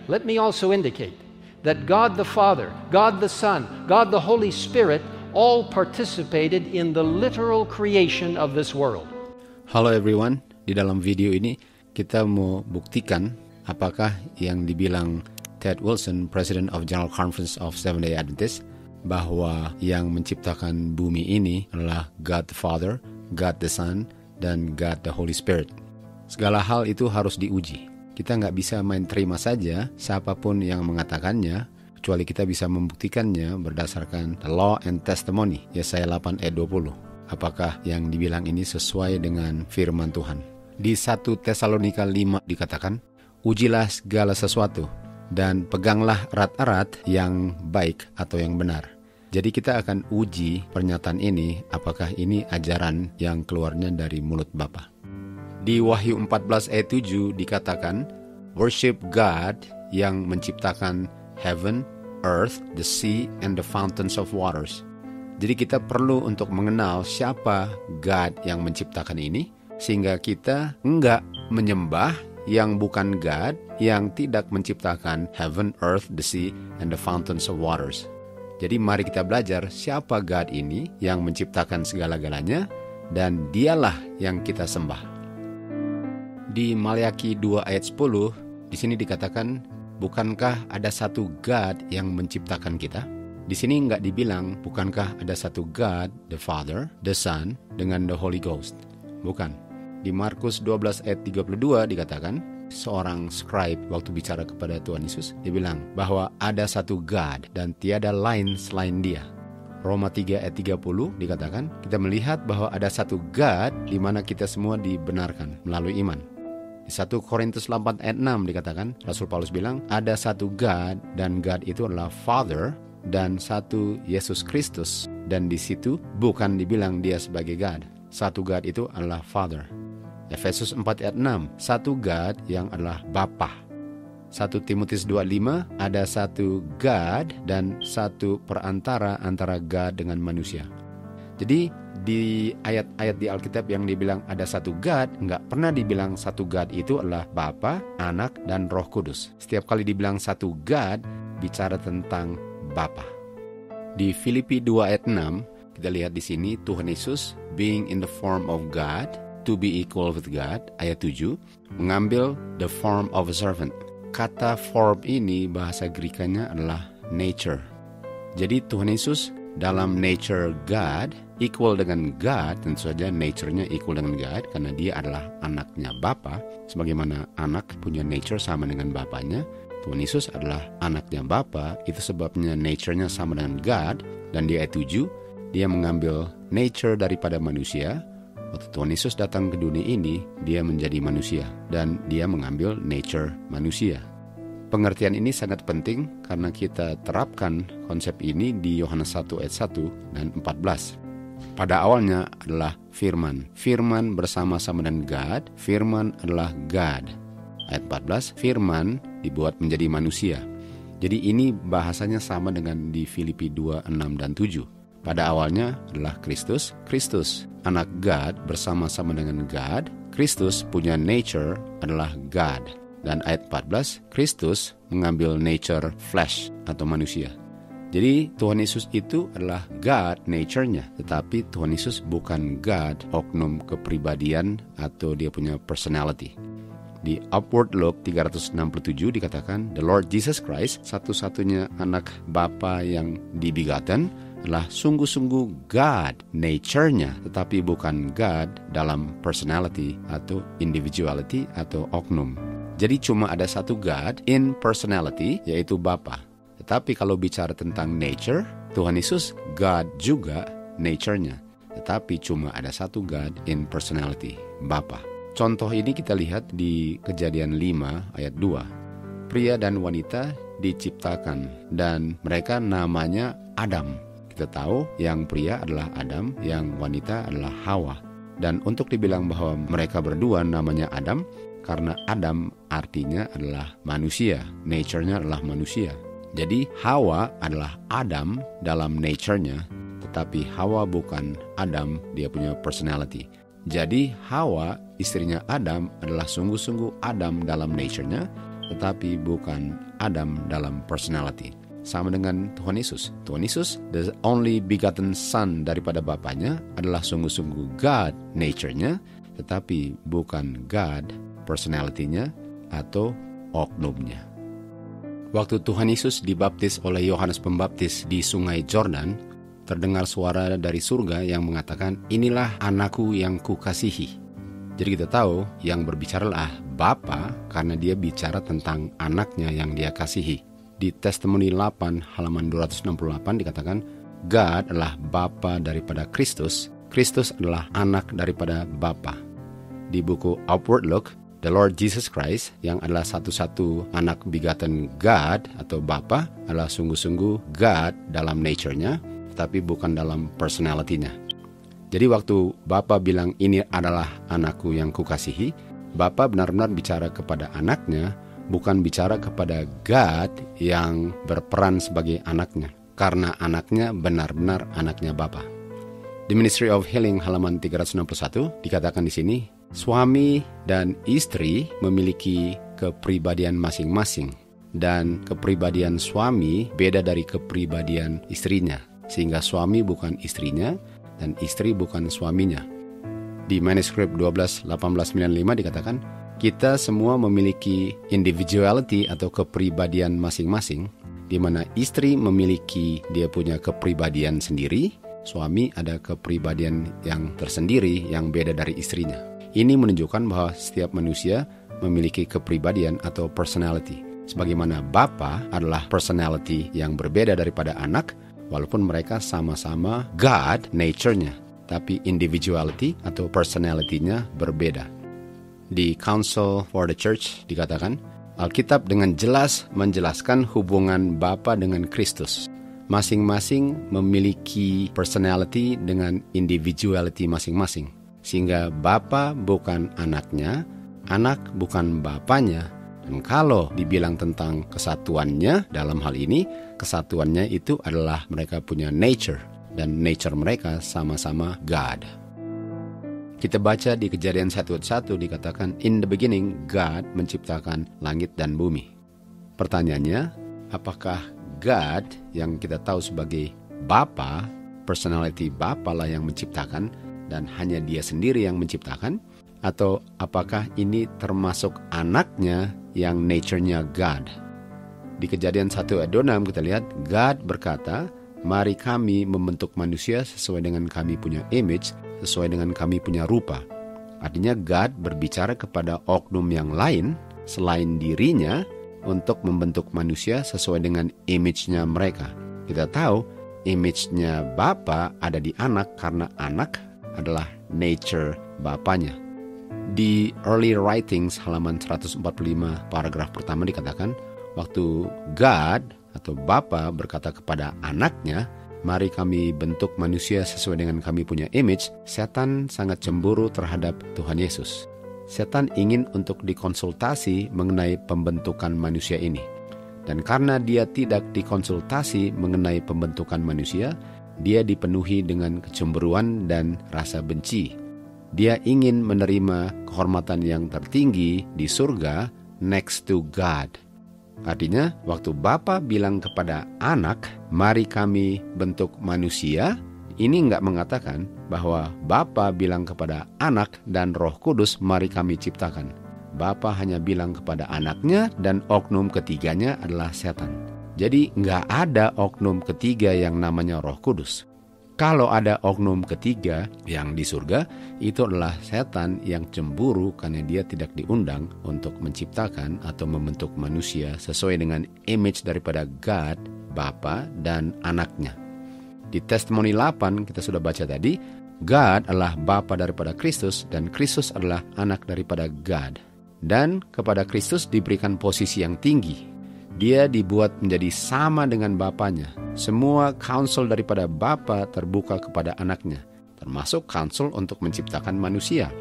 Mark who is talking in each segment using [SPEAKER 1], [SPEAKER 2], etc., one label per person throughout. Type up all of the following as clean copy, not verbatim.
[SPEAKER 1] let me also indicate that God the Father, God the Son, God the Holy Spirit all participated in the literal creation of this world.
[SPEAKER 2] Halo everyone, di dalam video ini kita mau buktikan apakah yang dibilang Ted Wilson, President of General Conference of Seventh-day Adventists, bahwa yang menciptakan bumi ini adalah God the Father, God the Son, dan God the Holy Spirit. Segala hal itu harus diuji. Kita nggak bisa main terima saja siapapun yang mengatakannya, kecuali kita bisa membuktikannya berdasarkan the law and testimony, Yesaya 8 ayat 20. Apakah yang dibilang ini sesuai dengan firman Tuhan? Di 1 Tesalonika 5 dikatakan, ujilah segala sesuatu, dan peganglah erat-erat yang baik atau yang benar. Jadi kita akan uji pernyataan ini, apakah ini ajaran yang keluarnya dari mulut Bapa. Di Wahyu 14 ayat 7 dikatakan, worship God yang menciptakan heaven, earth, the sea, and the fountains of waters. Jadi kita perlu untuk mengenal siapa God yang menciptakan ini, sehingga kita enggak menyembah yang bukan God, yang tidak menciptakan heaven, earth, the sea, and the fountains of waters. Jadi mari kita belajar siapa God ini yang menciptakan segala-galanya, dan dialah yang kita sembah. Di Maliaki 2 ayat 10, di sini dikatakan, bukankah ada satu God yang menciptakan kita? Di sini nggak dibilang, bukankah ada satu God, the Father, the Son, dengan the Holy Ghost? Bukan. Di Markus 12 ayat 32 dikatakan, seorang scribe waktu bicara kepada Tuhan Yesus, dia bilang bahwa ada satu God dan tiada lain selain dia. Roma 3 ayat 30 dikatakan, kita melihat bahwa ada satu God di mana kita semua dibenarkan melalui iman. Di 1 Korintus 8 ayat 6 dikatakan, Rasul Paulus bilang, ada satu God dan God itu adalah Father dan satu Yesus Kristus. Dan di situ bukan dibilang dia sebagai God. Satu God itu adalah Father. Efesus 4 ayat 6, satu God yang adalah Bapa. 1 Timotius 2:5, ada satu God dan satu perantara antara God dengan manusia. Jadi di ayat-ayat di Alkitab yang dibilang ada satu God, nggak pernah dibilang satu God itu adalah Bapa, Anak, dan Roh Kudus. Setiap kali dibilang satu God, bicara tentang Bapa. Di Filipi 2 ayat 6, kita lihat di sini Tuhan Yesus being in the form of God, to be equal with God, ayat 7, mengambil the form of a servant. Kata form ini bahasa Grekanya adalah nature. Jadi Tuhan Yesus dalam nature God, equal dengan God, tentu saja nature-nya equal dengan God, karena dia adalah anaknya Bapa. Sebagaimana anak punya nature sama dengan bapaknya, Tuhan Yesus adalah anaknya Bapa, itu sebabnya nature-nya sama dengan God. Dan di ayat 7, dia mengambil nature daripada manusia. Waktu Tuhan Yesus datang ke dunia ini, dia menjadi manusia, dan dia mengambil nature manusia. Pengertian ini sangat penting karena kita terapkan konsep ini di Yohanes 1 ayat 1 dan 14. Pada awalnya adalah firman. Firman bersama-sama dengan God, firman adalah God. Ayat 14, firman dibuat menjadi manusia. Jadi ini bahasanya sama dengan di Filipi 2, 6, dan 7. Pada awalnya adalah Kristus, Kristus anak God bersama-sama dengan God. Kristus punya nature adalah God. Dan ayat 14, Kristus mengambil nature flesh atau manusia. Jadi Tuhan Yesus itu adalah God nature-nya, tetapi Tuhan Yesus bukan God oknum kepribadian atau dia punya personality. Di Upward Look 367 dikatakan, the Lord Jesus Christ, satu-satunya anak Bapa yang dibegotten, adalah sungguh-sungguh God nature-nya, tetapi bukan God dalam personality atau individuality atau oknum. Jadi cuma ada satu God in personality, yaitu Bapa. Tetapi kalau bicara tentang nature, Tuhan Yesus God juga nature-nya. Tetapi cuma ada satu God in personality, Bapa. Contoh ini kita lihat di Kejadian 5 ayat 2. Pria dan wanita diciptakan dan mereka namanya Adam. Kita tahu yang pria adalah Adam, yang wanita adalah Hawa. Dan untuk dibilang bahwa mereka berdua namanya Adam, karena Adam artinya adalah manusia, nature-nya adalah manusia. Jadi Hawa adalah Adam dalam nature-nya, tetapi Hawa bukan Adam, dia punya personality. Jadi Hawa, istrinya Adam, adalah sungguh-sungguh Adam dalam nature-nya, tetapi bukan Adam dalam personality. Sama dengan Tuhan Yesus. Tuhan Yesus, the only begotten Son daripada Bapanya, adalah sungguh-sungguh God nature-nya, tetapi bukan God personality-nya atau oknumnya. Waktu Tuhan Yesus dibaptis oleh Yohanes Pembaptis di Sungai Jordan, terdengar suara dari surga yang mengatakan, "Inilah anakku yang kukasihi." Jadi kita tahu yang berbicaralah Bapa karena dia bicara tentang anaknya yang dia kasihi. Di Testimoni 8 halaman 268 dikatakan, God adalah Bapa daripada Kristus, Kristus adalah anak daripada Bapa. Di buku Upward Look, the Lord Jesus Christ yang adalah satu-satu anak begotten God atau Bapa adalah sungguh-sungguh God dalam nature-nya, tetapi bukan dalam personality-nya. Jadi waktu Bapa bilang ini adalah anakku yang kukasihi, Bapa benar-benar bicara kepada anaknya, bukan bicara kepada God yang berperan sebagai anaknya, karena anaknya benar-benar anaknya Bapa. Di Ministry of Healing halaman 361 dikatakan di sini, suami dan istri memiliki kepribadian masing-masing, dan kepribadian suami beda dari kepribadian istrinya, sehingga suami bukan istrinya dan istri bukan suaminya. Di manuskrip 12/1895 dikatakan, kita semua memiliki individuality atau kepribadian masing-masing, di mana istri memiliki dia punya kepribadian sendiri, suami ada kepribadian yang tersendiri yang beda dari istrinya. Ini menunjukkan bahwa setiap manusia memiliki kepribadian atau personality. Sebagaimana Bapa adalah personality yang berbeda daripada anak, walaupun mereka sama-sama God nature-nya, tapi individuality atau personality-nya berbeda. Di Council for the Church dikatakan, Alkitab dengan jelas menjelaskan hubungan Bapa dengan Kristus. Masing-masing memiliki personality dengan individuality masing-masing. Sehingga Bapa bukan anaknya, anak bukan bapanya. Dan kalau dibilang tentang kesatuannya, dalam hal ini, kesatuannya itu adalah mereka punya nature. Dan nature mereka sama-sama God. Kita baca di Kejadian 1:1 dikatakan, in the beginning God menciptakan langit dan bumi. Pertanyaannya, apakah God yang kita tahu sebagai Bapa, personality Bapa lah yang menciptakan dan hanya dia sendiri yang menciptakan? Atau apakah ini termasuk anaknya yang nature-nya God? Di Kejadian 1:6 kita lihat, God berkata, mari kami membentuk manusia sesuai dengan kami punya image, sesuai dengan kami punya rupa. Artinya God berbicara kepada oknum yang lain selain dirinya untuk membentuk manusia sesuai dengan image-nya mereka. Kita tahu image-nya Bapa ada di anak karena anak adalah nature Bapanya. Di Early Writings halaman 145 paragraf pertama dikatakan, waktu God atau Bapa berkata kepada anaknya, mari kami bentuk manusia sesuai dengan kami punya image, setan sangat cemburu terhadap Tuhan Yesus. Setan ingin untuk dikonsultasi mengenai pembentukan manusia ini. Dan karena dia tidak dikonsultasi mengenai pembentukan manusia, dia dipenuhi dengan kecemburuan dan rasa benci. Dia ingin menerima kehormatan yang tertinggi di surga next to God. Artinya, waktu Bapa bilang kepada anak, mari kami bentuk manusia, ini enggak mengatakan bahwa Bapa bilang kepada anak dan Roh Kudus, mari kami ciptakan. Bapa hanya bilang kepada anaknya dan oknum ketiganya adalah setan. Jadi enggak ada oknum ketiga yang namanya Roh Kudus. Kalau ada oknum ketiga yang di surga, itu adalah setan yang cemburu karena dia tidak diundang untuk menciptakan atau membentuk manusia sesuai dengan image daripada God, Bapa, dan anaknya. Di Testimoni 8 kita sudah baca tadi, God adalah Bapa daripada Kristus dan Kristus adalah anak daripada God. Dan kepada Kristus diberikan posisi yang tinggi. Dia dibuat menjadi sama dengan Bapanya. Semua counsel daripada Bapa terbuka kepada anaknya, termasuk counsel untuk menciptakan manusia.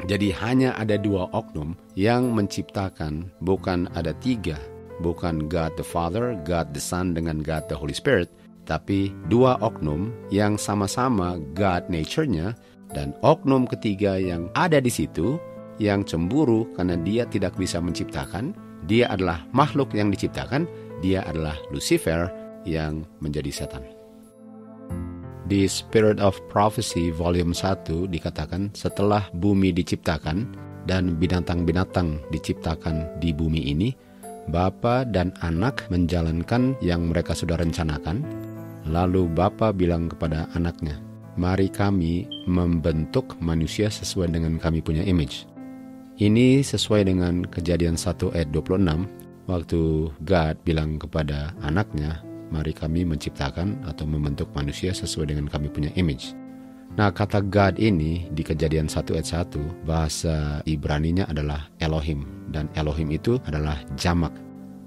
[SPEAKER 2] Jadi hanya ada dua oknum yang menciptakan, bukan ada tiga. Bukan God the Father, God the Son, dengan God the Holy Spirit, tapi dua oknum yang sama-sama God nature-nya, dan oknum ketiga yang ada di situ, yang cemburu karena dia tidak bisa menciptakan, Dia adalah makhluk yang diciptakan, dia adalah Lucifer yang menjadi setan. Di Spirit of Prophecy volume 1 dikatakan setelah bumi diciptakan dan binatang-binatang diciptakan di bumi ini, Bapa dan Anak menjalankan yang mereka sudah rencanakan. Lalu Bapa bilang kepada anaknya, mari kami membentuk manusia sesuai dengan kami punya image. Ini sesuai dengan Kejadian 1 ayat 26, waktu God bilang kepada anaknya, mari kami menciptakan atau membentuk manusia sesuai dengan kami punya image. Nah, kata God ini di Kejadian 1 ayat 1, bahasa Ibraninya adalah Elohim. Dan Elohim itu adalah jamak.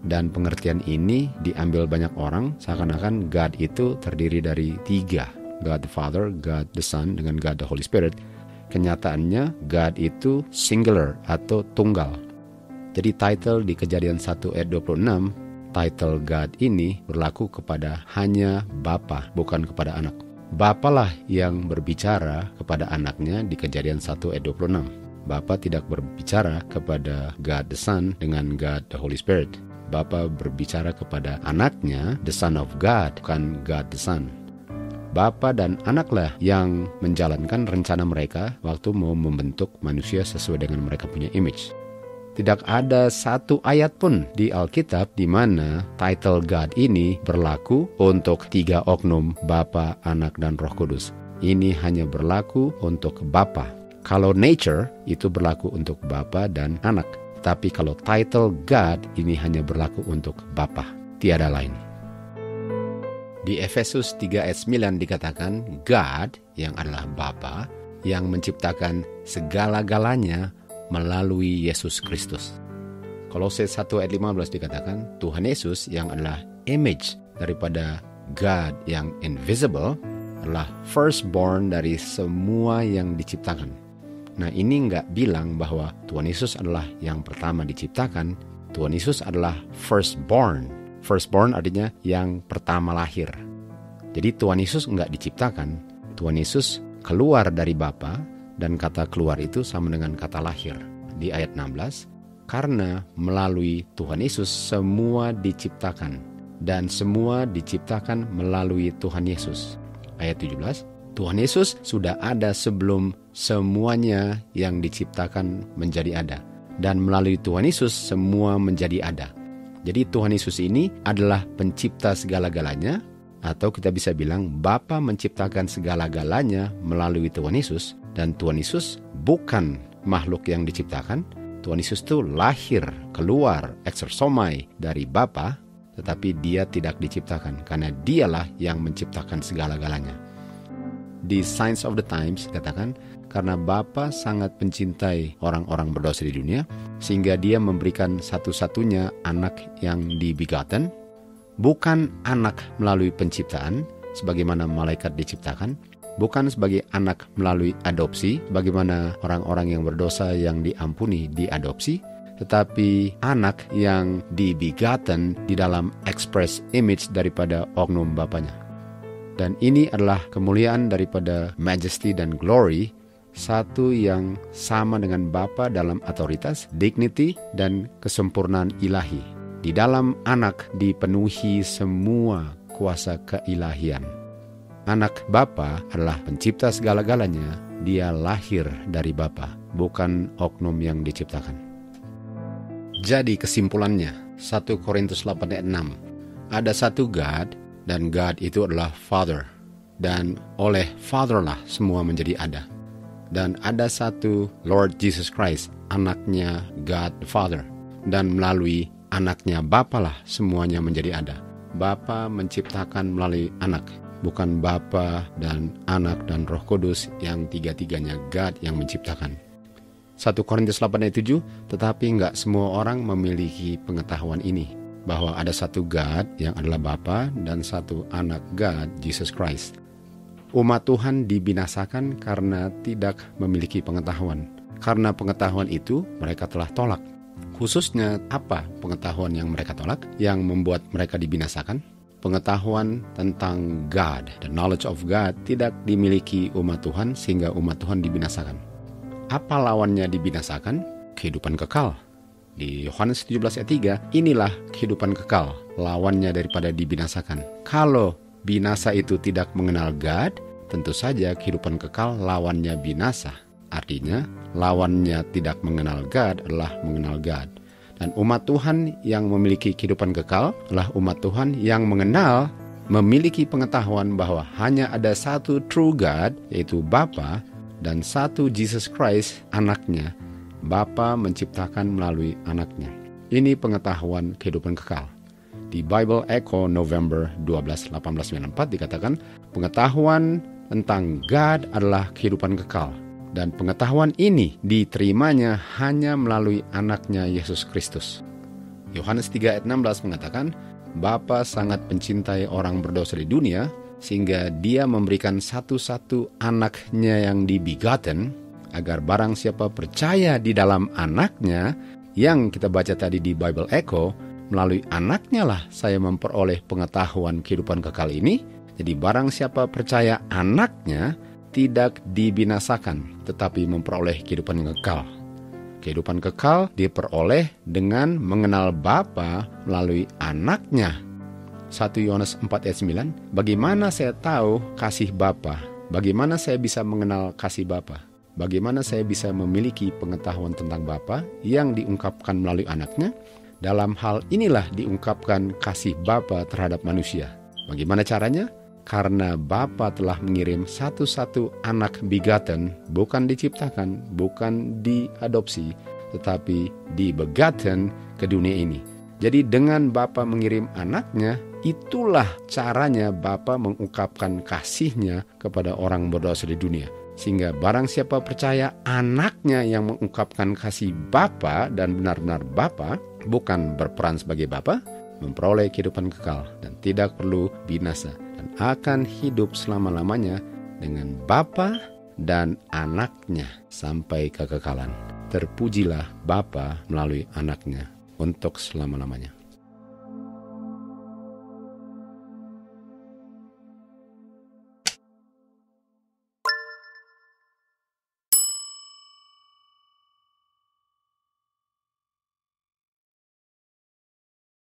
[SPEAKER 2] Dan pengertian ini diambil banyak orang, seakan-akan God itu terdiri dari 3. God the Father, God the Son, dengan God the Holy Spirit. Kenyataannya God itu singular atau tunggal. Jadi title di Kejadian 1 ayat 26, title God ini berlaku kepada hanya Bapa, bukan kepada anak. Bapalah yang berbicara kepada anaknya di Kejadian 1 ayat 26. Bapa tidak berbicara kepada God the Son dengan God the Holy Spirit. Bapa berbicara kepada anaknya, the Son of God, bukan God the Son. Bapa dan anaklah yang menjalankan rencana mereka waktu mau membentuk manusia sesuai dengan mereka punya image. Tidak ada satu ayat pun di Alkitab di mana title God ini berlaku untuk 3 oknum, Bapa, Anak, dan Roh Kudus. Ini hanya berlaku untuk Bapa. Kalau nature itu berlaku untuk Bapa dan Anak. Tapi kalau title God ini hanya berlaku untuk Bapa, tiada lain. Di Efesus 3 ayat 9 dikatakan God yang adalah Bapa yang menciptakan segala-galanya melalui Yesus Kristus. Kolose 1 ayat 15 dikatakan Tuhan Yesus yang adalah image daripada God yang invisible adalah firstborn dari semua yang diciptakan. Nah, ini nggak bilang bahwa Tuhan Yesus adalah yang pertama diciptakan. Tuhan Yesus adalah firstborn. Firstborn artinya yang pertama lahir. Jadi Tuhan Yesus nggak diciptakan. Tuhan Yesus keluar dari Bapa, dan kata keluar itu sama dengan kata lahir. Di ayat 16, karena melalui Tuhan Yesus semua diciptakan, dan semua diciptakan melalui Tuhan Yesus. Ayat 17, Tuhan Yesus sudah ada sebelum semuanya yang diciptakan menjadi ada. Dan melalui Tuhan Yesus semua menjadi ada. Jadi Tuhan Yesus ini adalah pencipta segala-galanya, atau kita bisa bilang Bapa menciptakan segala-galanya melalui Tuhan Yesus. Dan Tuhan Yesus bukan makhluk yang diciptakan. Tuhan Yesus itu lahir, keluar, exersomai dari Bapa, tetapi dia tidak diciptakan karena dialah yang menciptakan segala-galanya. Di Signs of the Times katakan, karena Bapa sangat mencintai orang-orang berdosa di dunia, sehingga dia memberikan satu-satunya anak yang dibegotten, bukan anak melalui penciptaan, sebagaimana malaikat diciptakan, bukan sebagai anak melalui adopsi, bagaimana orang-orang yang berdosa yang diampuni diadopsi, tetapi anak yang dibegotten di dalam express image daripada oknum Bapanya. Dan ini adalah kemuliaan daripada majesty dan glory, satu yang sama dengan Bapa dalam otoritas, dignity, dan kesempurnaan ilahi. Di dalam anak dipenuhi semua kuasa keilahian. Anak Bapa adalah pencipta segala-galanya, dia lahir dari Bapa, bukan oknum yang diciptakan. Jadi kesimpulannya, 1 Korintus 8 ayat 6, ada satu God, dan God itu adalah Father. Dan oleh Father lah semua menjadi ada. Dan ada satu Lord Jesus Christ, anaknya God the Father. Dan melalui anaknya Bapa lah semuanya menjadi ada. Bapa menciptakan melalui anak. Bukan Bapa dan Anak dan Roh Kudus yang tiga-tiganya God yang menciptakan. 1 Korintus 8 ayat 7, tetapi enggak semua orang memiliki pengetahuan ini. Bahwa ada satu God yang adalah Bapa dan satu anak God, Jesus Christ. Umat Tuhan dibinasakan karena tidak memiliki pengetahuan. Karena pengetahuan itu mereka telah tolak. Khususnya apa pengetahuan yang mereka tolak yang membuat mereka dibinasakan? Pengetahuan tentang God, the knowledge of God, tidak dimiliki umat Tuhan sehingga umat Tuhan dibinasakan. Apa lawannya dibinasakan? Kehidupan kekal. Di Yohanes 17 ayat 3, inilah kehidupan kekal, lawannya daripada dibinasakan. Kalau binasa itu tidak mengenal God, tentu saja kehidupan kekal lawannya binasa. Artinya, lawannya tidak mengenal God adalah mengenal God. Dan umat Tuhan yang memiliki kehidupan kekal adalah umat Tuhan yang mengenal, memiliki pengetahuan bahwa hanya ada satu true God, yaitu Bapa, dan satu Jesus Christ, anaknya. Bapa menciptakan melalui anaknya. Ini pengetahuan kehidupan kekal. Di Bible Echo November 12, 1894 dikatakan, pengetahuan tentang God adalah kehidupan kekal. Dan pengetahuan ini diterimanya hanya melalui anaknya Yesus Kristus. Yohanes 3 ayat 16 mengatakan, Bapa sangat mencintai orang berdosa di dunia, sehingga dia memberikan satu-satu anaknya yang dibegotten, agar barang siapa percaya di dalam anaknya, yang kita baca tadi di Bible Echo, melalui anaknya lah saya memperoleh pengetahuan kehidupan kekal ini. Jadi barang siapa percaya anaknya, tidak dibinasakan, tetapi memperoleh kehidupan yang kekal. Kehidupan kekal diperoleh dengan mengenal Bapa melalui anaknya. 1 Yohanes 4 ayat 9, bagaimana saya tahu kasih Bapa? Bagaimana saya bisa mengenal kasih Bapa? Bagaimana saya bisa memiliki pengetahuan tentang Bapa yang diungkapkan melalui anaknya? Dalam hal inilah diungkapkan kasih Bapa terhadap manusia. Bagaimana caranya? Karena Bapa telah mengirim satu-satu anak begotten, bukan diciptakan, bukan diadopsi, tetapi dibegotten ke dunia ini. Jadi dengan Bapa mengirim anaknya, itulah caranya Bapa mengungkapkan kasihnya kepada orang berdosa di dunia. Sehingga barang siapa percaya anaknya yang mengungkapkan kasih Bapa dan benar-benar Bapa, bukan berperan sebagai Bapa, memperoleh kehidupan kekal dan tidak perlu binasa, dan akan hidup selama-lamanya dengan Bapa dan anaknya sampai kekekalan. Terpujilah Bapa melalui anaknya untuk selama-lamanya.